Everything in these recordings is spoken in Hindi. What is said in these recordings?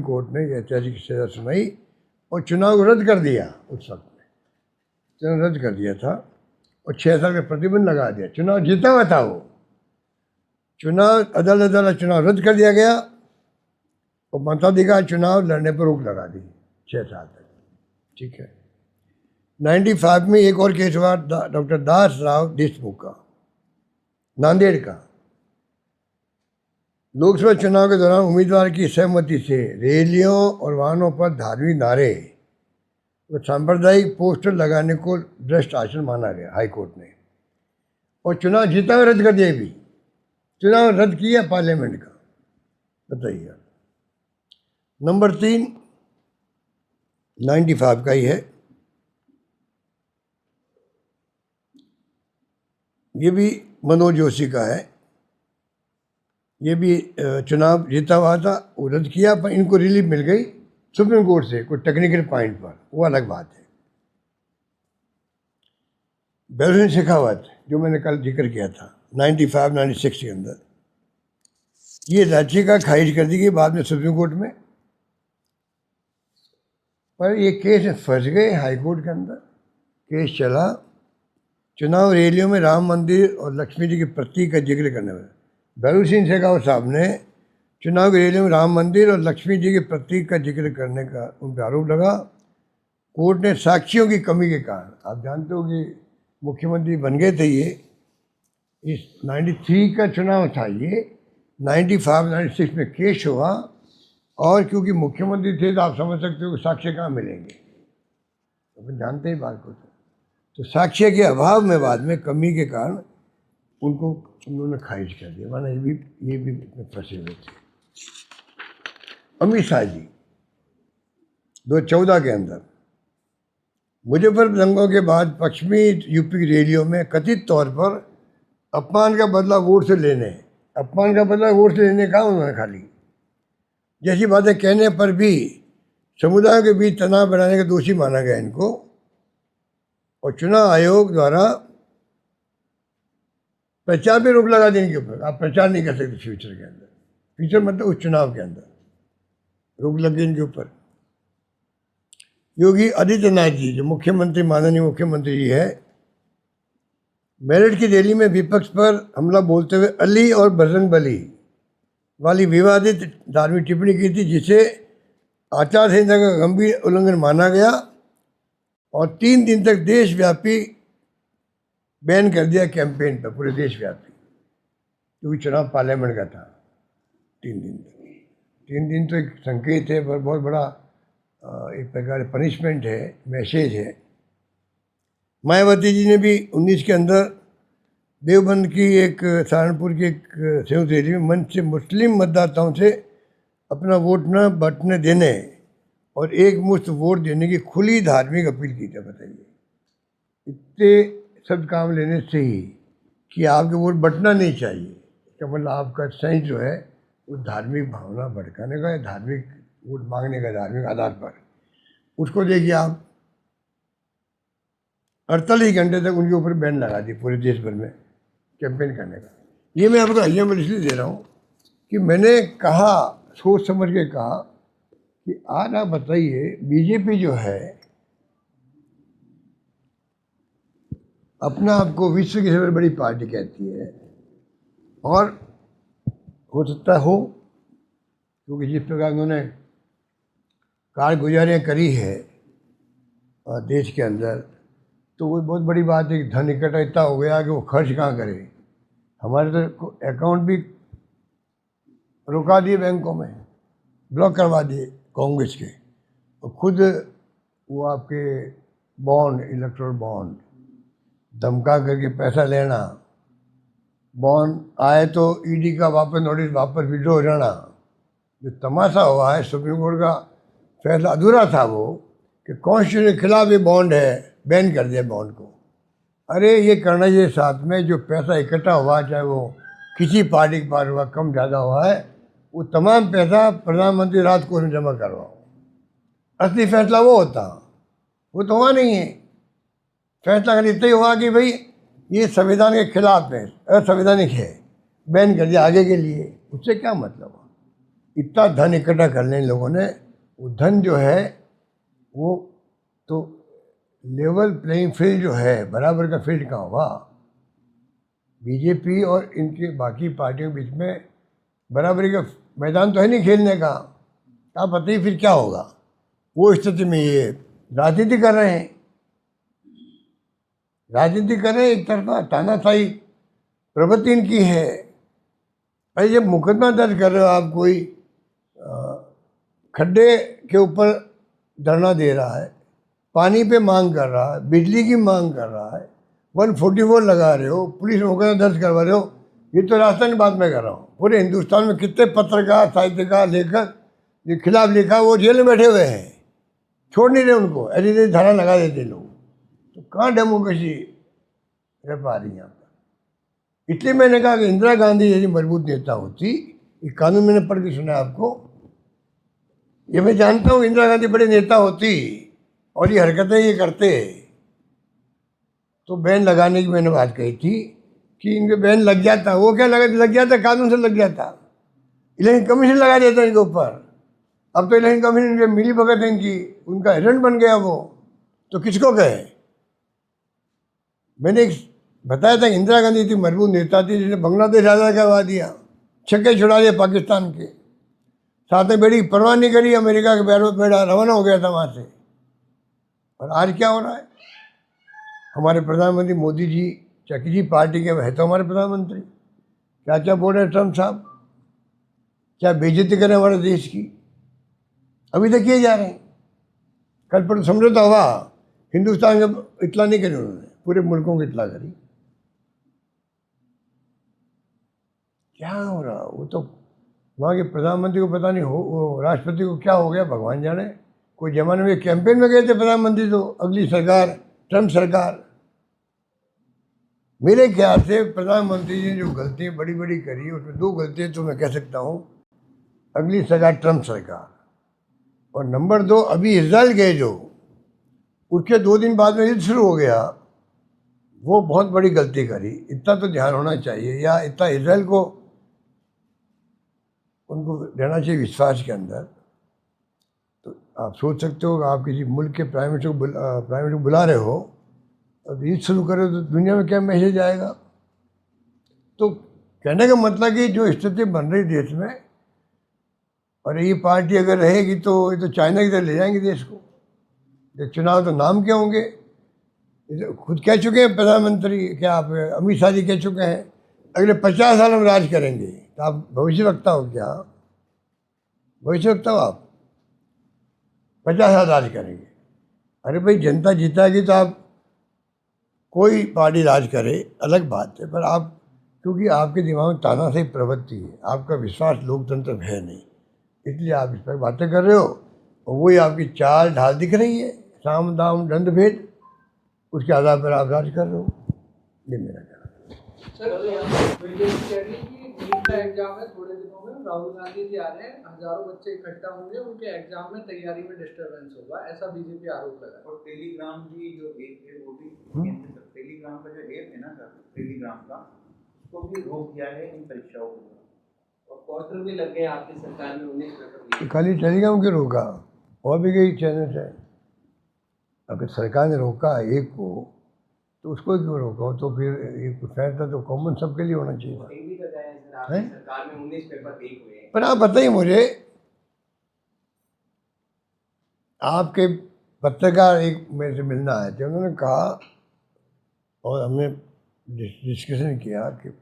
कोर्ट ने यह ऐतिहासिक सजा सुनाई और चुनाव रद्द कर दिया। उस वक्त में चुनाव रद्द कर दिया था और 6 साल का प्रतिबंध लगा दिया। चुनाव जीता हुआ था वो, चुनाव अदालत द्वारा चुनाव रद्द कर दिया गया और मताधिकार चुनाव लड़ने पर रोक लगा दी 6 साल तक। ठीक है। 95 में एक और केस हुआ डॉक्टर दास राव देशमुख का, नांदेड़ का। लोकसभा चुनाव के दौरान उम्मीदवार की सहमति से रैलियों और वाहनों पर धार्मिक नारे और सांप्रदायिक पोस्टर लगाने को भ्रष्ट आचरण माना गया हाई कोर्ट ने, और चुनाव जीता हुआ रद्द कर दिया। भी चुनाव रद्द किया पार्लियामेंट का, बताइए। नंबर 3 95 का ही है, ये भी मनोज जोशी का है। ये भी चुनाव जीता हुआ था, वो रद्द किया, पर इनको रिलीफ मिल गई सुप्रीम कोर्ट से कोई टेक्निकल पॉइंट पर, वो अलग बात है। बैरून शेखावत जो मैंने कल जिक्र किया था 95-96 के अंदर, ये याचिका खारिज कर दी गई बाद में सुप्रीम कोर्ट में, पर ये केस फंस गए हाई कोर्ट के अंदर। केस चला चुनाव रैलियों में राम मंदिर और लक्ष्मी जी के प्रतीक का जिक्र करने में। बैरून सिंह शेखावत साहब ने चुनाव की रैलियों में राम मंदिर और लक्ष्मी जी के प्रतीक का जिक्र करने का उन पर आरोप लगा। कोर्ट ने साक्ष्यों की कमी के कारण, आप जानते हो कि मुख्यमंत्री बन गए थे ये, इस 93 का चुनाव था ये, 95-96 में केस हुआ, और क्योंकि मुख्यमंत्री थे तो आप समझ सकते हो कि साक्ष्य कहाँ मिलेंगे, तो जानते ही बात को। तो साक्ष्य के अभाव में बाद में कमी के कारण उनको उन्होंने खारिज कर दिया, माना ये भी फंसे हुए थे। अमित शाह जी 2014 के अंदर मुजफ्फरपुर दंगों के बाद पश्चिमी यूपी की रैलियों में कथित तौर पर अपमान का बदला वोट से लेने, अपमान का बदला वोट से लेने का उन्होंने खाली जैसी बातें कहने पर भी समुदायों के बीच तनाव बढ़ाने का दोषी माना गया इनको, और चुनाव आयोग द्वारा प्रचार पे रोक लगा दी इनके ऊपर। आप प्रचार नहीं कर सकते फ्यूचर के अंदर, फ्यूचर मतलब उस चुनाव के अंदर रोक लग गई इनके ऊपर। योगी आदित्यनाथ जी जो मुख्यमंत्री, माननीय मुख्यमंत्री जी है, मेरठ की रैली में विपक्ष पर हमला बोलते हुए अली और बजरंग बली वाली विवादित धार्मिक टिप्पणी की थी, जिसे आचार संहिता का गंभीर उल्लंघन माना गया और 3 दिन तक देशव्यापी बैन कर दिया कैंपेन पर, पूरे देशव्यापी, क्योंकि चुनाव पार्लियामेंट का था। 3 दिन तक, 3 दिन तो एक संकेत है, पर बहुत बड़ा एक प्रकार पनिशमेंट है, मैसेज है। मायावती जी ने भी 19 के अंदर देवबंद की एक, सहारनपुर की एक संयुक्त रैली में मंच से मुस्लिम मतदाताओं से अपना वोट न बंटने देने और एक मुश्त वोट देने की खुली धार्मिक अपील की थी। बताइए, इतने सब काम लेने से ही कि आपके वोट बंटना नहीं चाहिए, इसका मतलब आपका सेंस जो है वो धार्मिक भावना भड़काने का, धार्मिक वोट मांगने का, धार्मिक आधार पर, उसको देखिए आप 48 घंटे तक उनके ऊपर बैन लगा दी पूरे देश भर में कैंपेन करने का। ये मैं आपको एग्जाम्पल इसलिए दे रहा हूँ कि मैंने कहा, सोच समझ के कहा कि आज आप बताइए, बीजेपी जो है अपना आपको विश्व की सबसे बड़ी पार्टी कहती है, और हो सकता हो क्योंकि जिस प्रकार उन्होंने कारगुजारियाँ करी है देश के अंदर, तो वो बहुत बड़ी बात है कि धन इकट्ठा इतना हो गया कि वो खर्च कहाँ करे। हमारे तो अकाउंट भी रुका दिए बैंकों में, ब्लॉक करवा दिए कांग्रेस के, और खुद वो आपके बॉन्ड, इलेक्ट्रल बॉन्ड धमका करके पैसा लेना, बॉन्ड आए तो ईडी का वापस नोटिस, वापस विड्रॉ हो जाना। जो तमाशा हुआ है, सुप्रीम कोर्ट का फैसला अधूरा था वो कि कॉन्स्टिट्यूशन के खिलाफ ये बॉन्ड है, बैन कर दिया बॉन्ड को। अरे ये करना चाहिए, साथ में जो पैसा इकट्ठा हुआ, चाहे वो किसी पार्टी के पास हुआ, कम ज़्यादा हुआ है, वो तमाम पैसा प्रधानमंत्री राहत कोष में जमा करवाओ। असली फैसला वो होता, वो तो हुआ नहीं है। फैसला खाली इतना ही हुआ कि भाई ये संविधान के खिलाफ है, असंवैधानिक है, बैन कर दिया आगे के लिए। उससे क्या मतलब हुआ? इतना धन इकट्ठा कर लें लोगों ने, वो धन जो है वो तो लेवल प्लेइंग फील्ड जो है, बराबर का फील्ड कहाँ हुआ? बीजेपी और इनके बाकी पार्टियों के बीच में बराबरी का मैदान तो है नहीं खेलने का। आप बताइए फिर क्या होगा? वो स्थिति में ये राजनीति कर रहे हैं, राजनीति कर रहे हैं, एक तरफा तानाशाही प्रवृत्ति इनकी है। अरे जब मुकदमा दर्ज कर रहे हो आप, कोई खड्डे के ऊपर धरना दे रहा है, पानी पे मांग कर रहा है, बिजली की मांग कर रहा है, 144 लगा रहे हो, पुलिस में मुकदमा दर्ज करवा रहे हो, ये तो राजस्थान की बात मैं कर रहा हूँ। पूरे हिंदुस्तान में कितने पत्रकार, साहित्यकार, लेखक जो खिलाफ लिखा वो जेल में बैठे हुए हैं, छोड़ नहीं रहे उनको, ऐसी ऐसी धारा लगा देते लोग। तो कहाँ डेमोक्रेसी रह पा रही है यहाँ पर? इसलिए मैंने कहा कि इंदिरा गांधी यदि मजबूत नेता होती, ये कानून मैंने पढ़ के सुना आपको, ये मैं जानता हूँ, इंदिरा गांधी बड़े नेता होती और ये हरकतें ये करते, तो बैन लगाने की मैंने बात कही थी कि इनके बैन लग जाता। वो क्या लग जाता? कानून से लग जाता, इलेक्शन कमीशन लगा देता इनके ऊपर। अब तो इलेक्शन कमीशन जो मिली भगत है इनकी, उनका एजेंट बन गया वो, तो किसको कहे? मैंने बताया था इंदिरा गांधी इतनी मजबूत नेता थी जिसने बांग्लादेश आज़ाद करवा दिया, छक्के छुड़ा दिए पाकिस्तान के, साथ में बेड़ी की परवाह नहीं करी, अमेरिका के बेड़ा रवाना हो गया था वहाँ से। और आज क्या हो रहा है? हमारे प्रधानमंत्री मोदी जी, क्या किसी पार्टी के है तो हमारे प्रधानमंत्री, क्या क्या बोल रहे ट्रम्प साहब, क्या बेइज्जती करें हमारे देश की, अभी तक किए जा रहे हैं। कल पर समझौता हुआ, हिंदुस्तान जब इतला नहीं करी उन्होंने, पूरे मुल्कों को इतला करी। क्या हो रहा? वो तो वहाँ के प्रधानमंत्री को पता नहीं हो, वो राष्ट्रपति को क्या हो गया भगवान जाने। कोई जमाने में कैंपेन में गए थे प्रधानमंत्री, तो अगली सरकार ट्रम्प सरकार। मेरे ख्याल से प्रधानमंत्री जी ने जो गलतियाँ बड़ी बड़ी करी, उसमें 2 गलतियाँ तो मैं कह सकता हूँ, अगली सरकार ट्रम्प सरकार, और नंबर 2 अभी इजराइल गए जो, उसके 2 दिन बाद में युद्ध शुरू हो गया, वो बहुत बड़ी गलती करी। इतना तो ध्यान होना चाहिए, या इतना इजराइल को उनको रहना चाहिए विश्वास के अंदर। तो आप सोच सकते हो कि आप किसी मुल्क के प्राइम मिनिस्टर को बुला रहे हो, अब युद्ध शुरू करो तो दुनिया में क्या मैसेज आएगा? तो कहने का मतलब कि जो स्थिति बन रही देश में, और ये पार्टी अगर रहेगी तो ये तो चाइना की तरह ले जाएंगे देश को। ये चुनाव तो नाम के होंगे, खुद कह चुके हैं प्रधानमंत्री, क्या आप अमित शाह जी कह चुके हैं, अगले 50 साल हम राज करेंगे। तो आप भविष्यवक्ता हो क्या? भविष्यवक्ता हो आप? 50 साल राज करेंगे? अरे भाई, जनता जीताएगी तो आप, कोई पार्टी राज करे अलग बात है, पर आप, क्योंकि आपके दिमाग में तानाशाही प्रवृत्ति है, आपका विश्वास लोकतंत्र में है नहीं, इसलिए आप इस पर बातें कर रहे हो, और वही आपकी चाल ढाल दिख रही है, साम दाम दंड भेद, उसके आधार पर आप राज कर रहे हो। ये मेरा कहना है। सर, नीट का एग्जाम है थोड़े दिनों में, राहुल गांधी जी आ रहे हैं, हजारों बच्चे इकट्ठा होंगे, उनके एग्जाम में तैयारी में डिस्टरबेंस होगा, ऐसा बीजेपी आरोप लगा। और टेलीग्राम की जो ऐप है वो भी, टेलीग्राम का जो ऐप है ना सर, टेलीग्राम का, उसको भी रोक दिया है इन परीक्षाओं को, और पोर्टल भी लग गए आपकी सरकार में 19 पेपर। खाली टेलीग्राम के रोका, और भी कई चैनल है। अगर सरकार ने रोका एक को, तो उसको क्यों रोका? तो फिर एक फैसला तो कॉमन सबके लिए होना चाहिए। सरकार में 19 पेपर लीक हुए। पर आप बताइए मुझे, आपके पत्रकार एक मेरे से मिलना आए थे, उन्होंने कहा, और हमने डिस्कशन किया कि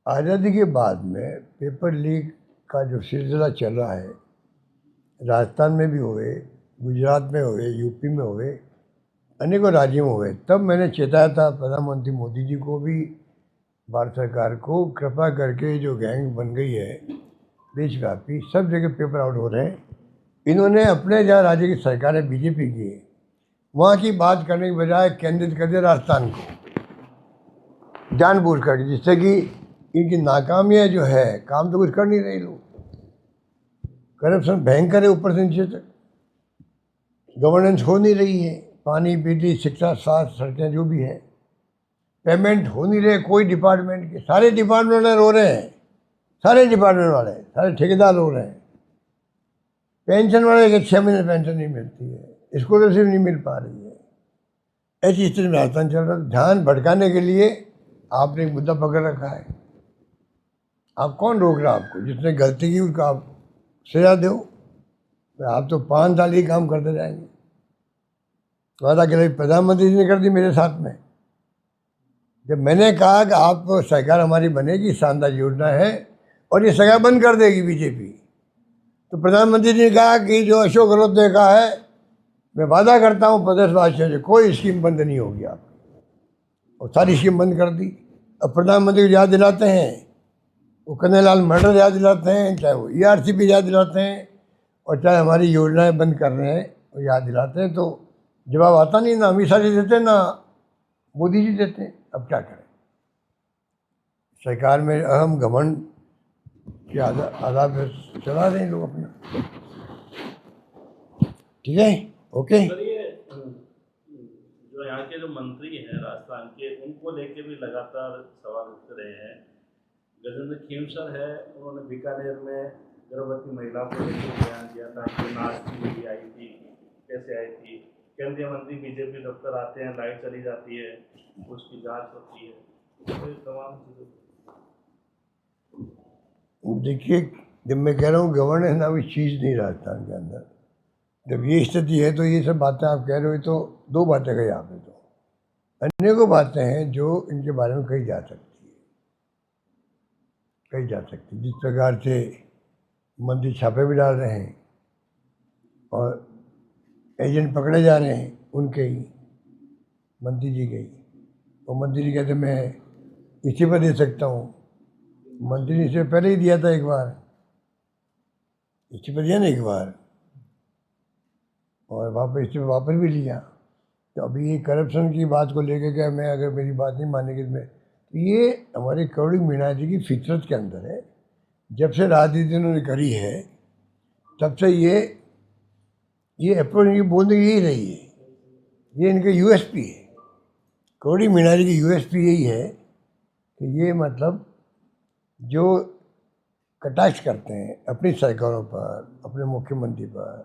आज़ादी के बाद में पेपर लीक का जो सिलसिला चल रहा है, राजस्थान में भी हुए, गुजरात में हुए, यूपी में हुए, अनेकों राज्यों में हुए, तब मैंने चेताया था प्रधानमंत्री मोदी जी को भी, भारत सरकार को, कृपा करके जो गैंग बन गई है देशव्यापी, सब जगह पेपर आउट हो रहे हैं, इन्होंने अपने जहाँ राज्य की सरकार है बीजेपी की, वहाँ की बात करने के बजाय केंद्रित कर दिया राजस्थान को जानबूझ कर, जिससे कि इनकी नाकामियाँ जो है, काम तो कुछ कर नहीं रहे लोग, करप्शन भयंकर है ऊपर से नीचे तक, गवर्नेंस हो नहीं रही है, पानी, बिजली, शिक्षा, स्वास्थ्य, सड़कें जो भी है, पेमेंट हो नहीं रहे कोई डिपार्टमेंट के, सारे डिपार्टमेंट रो रहे हैं, सारे डिपार्टमेंट वाले, सारे ठेकेदार लोग रहे। पेंशन वाले के 6 महीने पेंशन नहीं मिलती है, स्कॉलरशिप नहीं मिल पा रही है। ऐसी स्थिति में राजस्थान चल रहा है। ध्यान भटकाने के लिए आपने एक मुद्दा पकड़ रखा है। आप कौन रोक रहा है आपको? जिसने गलती की उसको आप सजा दो। आप तो 5 साल ही काम करते जाएंगे। वादा के प्रधानमंत्री जी ने कर दी मेरे साथ में। जब मैंने कहा कि आप सरकार हमारी बनेगी, शानदार योजना है और ये सरकार बंद कर देगी बीजेपी, तो प्रधानमंत्री जी ने कहा कि जो अशोक गहलोत ने कहा है, मैं वादा करता हूँ प्रदेशवासियों से कोई स्कीम बंद नहीं होगी आपकी, और सारी स्कीम बंद कर दी। अब प्रधानमंत्री को याद दिलाते हैं, वो कन्हैयालाल मर्डर याद दिलाते हैं, चाहे वो ERCP याद दिलाते हैं, और चाहे हमारी योजनाएं बंद कर रहे हैं वो याद दिलाते हैं। तो जवाब आता नहीं, ना अमित शाह जी देते, ना मोदी जी देते हैं। अब क्या करें? सरकार में अहम घमंड के आधार पर चला रहे हैं लोग अपना। ठीक है, ओके। सर, ये जो यहाँ के जो मंत्री हैं राजस्थान के, उनको लेके भी लगातार सवाल उठ रहे हैं। गजेंद्र खेमसर है, उन्होंने बीकानेर में गर्भवती महिलाओं को लेकर बयान दिया था कि नाच की हुई आई थी, कैसे आई थी। केंद्रीय मंत्री बीजेपी दफ्तर आते हैं, लाइट चली जाती है, उसकी जांच होती है, तो तमाम चीज़ें। देखिए, जब मैं कह रहा हूँ गवर्नेंस नाम की चीज़ नहीं राजस्थान के अंदर, जब ये स्थिति है तो ये सब बातें आप कह रहे हो, तो 2 बातें कही आपने। तो अनेकों बातें हैं जो इनके बारे में कही जा सकती है। जिस प्रकार से मंत्री छापे भी डाल रहे हैं और एजेंट पकड़े जा रहे हैं, उनके ही मंत्री जी के ही, और मंत्री जी कहते मैं इस्तीफा दे सकता हूँ। मंत्री ने इसे पहले ही दिया था, एक बार इस्तीफा दिया ना एक बार, और वापस भी लिया। तो अभी ये करप्शन की बात को लेकर के मैं, अगर मेरी बात नहीं मानेगी तो ये हमारे करोड़ी मीणा जी की फितरत के अंदर है। जब से राजनीति उन्होंने करी है तब से ये अप्रोच इनकी बोलने की यही रही है। ये इनके USP है। करोड़ी मीणा जी की USP यही है कि ये मतलब जो कटाक्ष करते हैं अपनी सरकारों पर, अपने मुख्यमंत्री पर,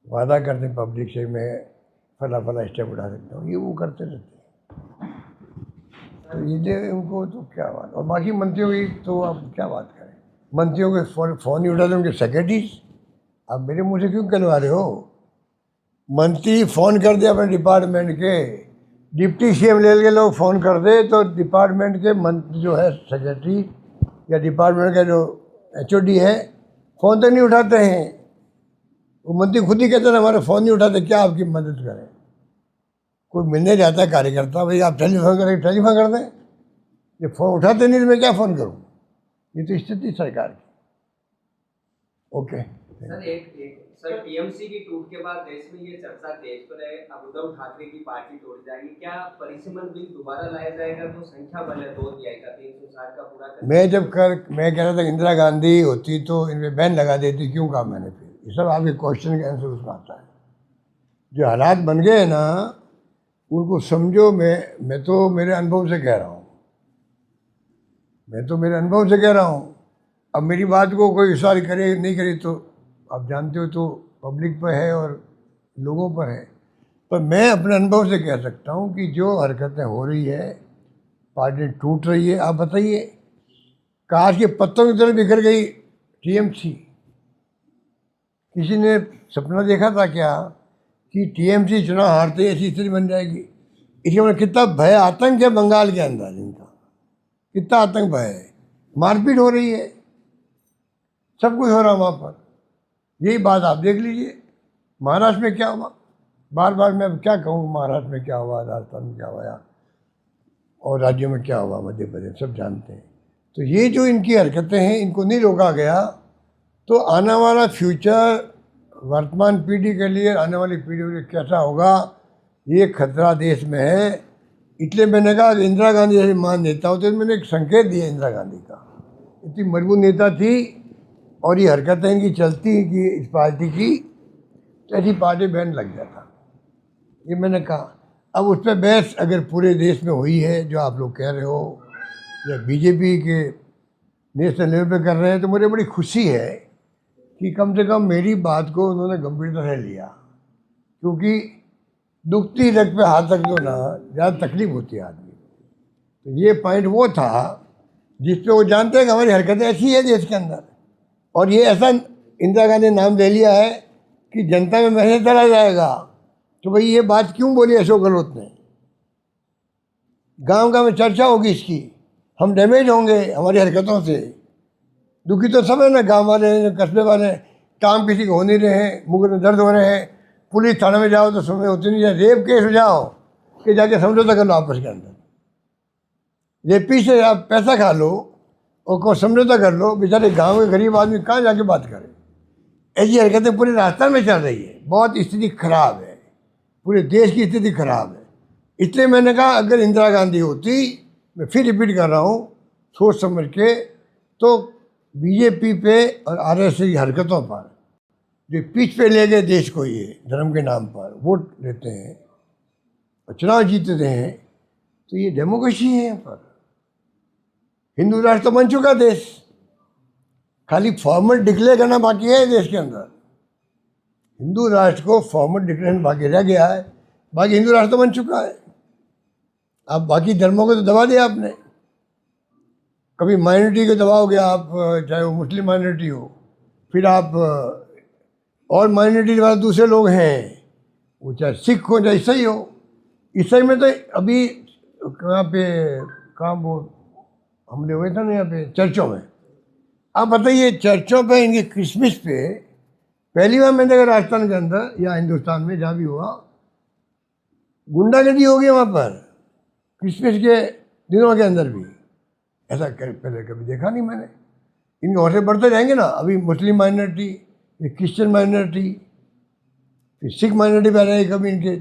वादा करते हैं पब्लिक से मैं फला स्टेप उठा सकता हूँ, ये वो करते रहते हैं। तो ये उनको तो क्या बात। और बाकी मंत्रियों की तो आप क्या बात करें, मंत्रियों के फ़ोन ही उठाते उनके सेक्रेटरीज। आप मेरे मुँह से क्यों कहलवा रहे हो? मंत्री फ़ोन कर दे अपने डिपार्टमेंट के, डिप्टी CM ले के लोग फ़ोन कर दे तो डिपार्टमेंट के मंत्री जो है सेक्रेटरी या डिपार्टमेंट का जो HOD है, फ़ोन तो नहीं उठाते हैं। वो मंत्री खुद ही कहते हैं हमारे फ़ोन नहीं उठाते, क्या आपकी मदद करें? कोई मिलने जाता है कार्यकर्ता, भाई आप टेलीफोन कर दें। ये फ़ोन उठाते नहीं तो मैं क्या फ़ोन करूँ? ये तो स्थिति सरकार की। ओके सर TMC की टूट के बाद देश में ये चर्चा तेज पर है, अब उद्धव ठाकरे की पार्टी तोड़ जाएगी। क्या परिसीमन बिल दोबारा लाया जाएगा? तो संख्या बल है 2 अध्याय का 360 का पूरा कर। मैं कह रहा था इंदिरा गांधी होती तो इनमें बैन लगा देती, क्यों कहा मैंने? फिर ये सब आपके क्वेश्चन का आंसर उसमें आता है। जो हालात बन गए ना उनको समझो। मैं तो मेरे अनुभव से कह रहा हूँ। अब मेरी बात को कोई विश्वास करे नहीं करे तो आप जानते हो, तो पब्लिक पर है और लोगों पर है। पर मैं अपने अनुभव से कह सकता हूँ कि जो हरकतें हो रही है, पार्टी टूट रही है। आप बताइए, काश के पत्तों की तरह बिखर गई TMC। किसी ने सपना देखा था क्या कि TMC चुनाव हारते ऐसी स्थिति बन जाएगी? इसके मतलब कितना भय, आतंक है बंगाल के अंदर इनका, कितना आतंक भय है। मारपीट हो रही है, सब कुछ हो रहा है वहाँ पर। यही बात आप देख लीजिए महाराष्ट्र में क्या हुआ। बार बार मैं क्या कहूँ, महाराष्ट्र में क्या हुआ, राजस्थान में क्या हुआ, और राज्यों में क्या हुआ, मध्य प्रदेश, सब जानते हैं। तो ये जो इनकी हरकतें हैं, इनको नहीं रोका गया तो आने वाला फ्यूचर वर्तमान पीढ़ी के लिए, आने वाली पीढ़ी के लिए कैसा होगा, ये खतरा देश में है। इसलिए मैंने कहा इंदिरा गांधी जैसे महान नेता होते, मैंने एक संकेत दिया इंदिरा गांधी का। इतनी मजबूत नेता थी और ये हरकतें इनकी चलती कि इस पार्टी की, तो ऐसी पार्टी बैन लग जाता। ये मैंने कहा। अब उस पर बहस अगर पूरे देश में हुई है जो आप लोग कह रहे हो, या बीजेपी के नेशनल लेवल पे कर रहे हैं, तो मुझे बड़ी खुशी है कि कम से कम मेरी बात को उन्होंने गंभीरता से लिया, क्योंकि दुखती रग पे हाथ रख दो ना, ज़्यादा तकलीफ होती है आदमी। तो ये पॉइंट वो था जिस पे वो जानते हैं कि हमारी हरकतें ऐसी है देश के अंदर, और ये ऐसा इंदिरा गांधी ने नाम दे लिया है कि जनता में मैसेज चला जाएगा। तो भाई ये बात क्यों बोली अशोक गहलोत ने? गांव गांव में चर्चा होगी इसकी, हम डैमेज होंगे हमारी हरकतों से। दुखी तो सब है ना, गांव वाले, कस्बे वाले, काम किसी को हो नहीं रहे हैं, मुख में दर्द हो रहे हैं, पुलिस थाने में जाओ तो सुनवाई होती नहीं है, रेप केस हो जाओ कि जाके समझौता कर लो आपस के अंदर, रेपी से आप पैसा खा लो और को समझौता कर लो, बेचारे गांव के गरीब आदमी कहाँ जाके बात करें। ऐसी हरकतें पूरे राजस्थान में चल रही है, बहुत स्थिति खराब है, पूरे देश की स्थिति खराब है। इसलिए मैंने कहा अगर इंदिरा गांधी होती, मैं फिर रिपीट कर रहा हूँ, सोच समझ के, तो बीजेपी पे और आरएसएस की हरकतों पर जो पीछ पे ले गए देश को, ये धर्म के नाम पर वोट लेते हैं और चुनाव जीतते हैं, तो ये डेमोक्रेसी है। यहाँ पर हिंदू राष्ट्र तो बन चुका देश, खाली फॉर्मल डिक्लेयर करना बाकी है देश के अंदर। हिंदू राष्ट्र को फॉर्मल डिक्लेरेशन बाकी रह गया है, बाकी हिंदू राष्ट्र तो बन चुका है। आप बाकी धर्मों को तो दबा दिया आपने, कभी माइनॉरिटी को दबाओगे आप, चाहे वो मुस्लिम माइनॉरिटी हो, फिर आप और माइनॉरिटी वाले दूसरे लोग हैं, वो चाहे सिख हो चाहे ईसाई हो। ईसाई में तो अभी कहाँ वो हमले हुए थे ना यहाँ पे चर्चों में, आप बताइए चर्चों पे इनके क्रिसमस पे पहली बार मैंने देखा राजस्थान के अंदर या हिंदुस्तान में जहाँ भी हुआ, गुंडागर्दी हो गई वहाँ पर क्रिसमस के दिनों के अंदर भी। ऐसा पहले कभी देखा नहीं मैंने। इनके और से बढ़ते जाएंगे ना, अभी मुस्लिम माइनॉरिटी, फिर क्रिश्चियन माइनॉरिटी, फिर सिख माइनॉरिटी पे आ जाएगी कभी इनके।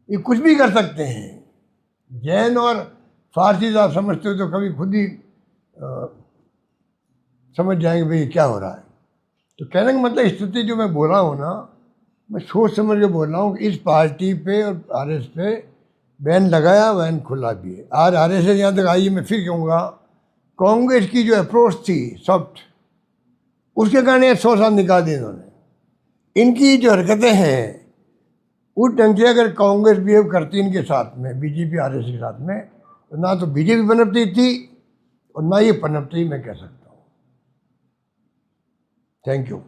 ये कुछ भी कर सकते हैं। जैन और फारसी आप समझते हो तो कभी खुद ही समझ जाएंगे भाई क्या हो रहा है। तो कहने का मतलब स्थिति जो मैं बोल रहा हूँ ना, मैं सोच समझ के बोल रहा हूँ कि इस पार्टी पे और आरएस पे बैन लगाया, बैन खुला भी है। आज आरएस यहाँ तक आई, मैं फिर कहूँगा कांग्रेस की जो अप्रोच थी सॉफ्ट, उसके कारण ये 100 साल निकाल दिए इन्होंने। इनकी जो हरकतें हैं उस ढंग से अगर कांग्रेस बिहेव करती इनके साथ में, बीजेपी आरएस के साथ में, तो ना तो बीजेपी पनपती थी और ना ये पनपती, मैं कह सकता हूँ। Thank you.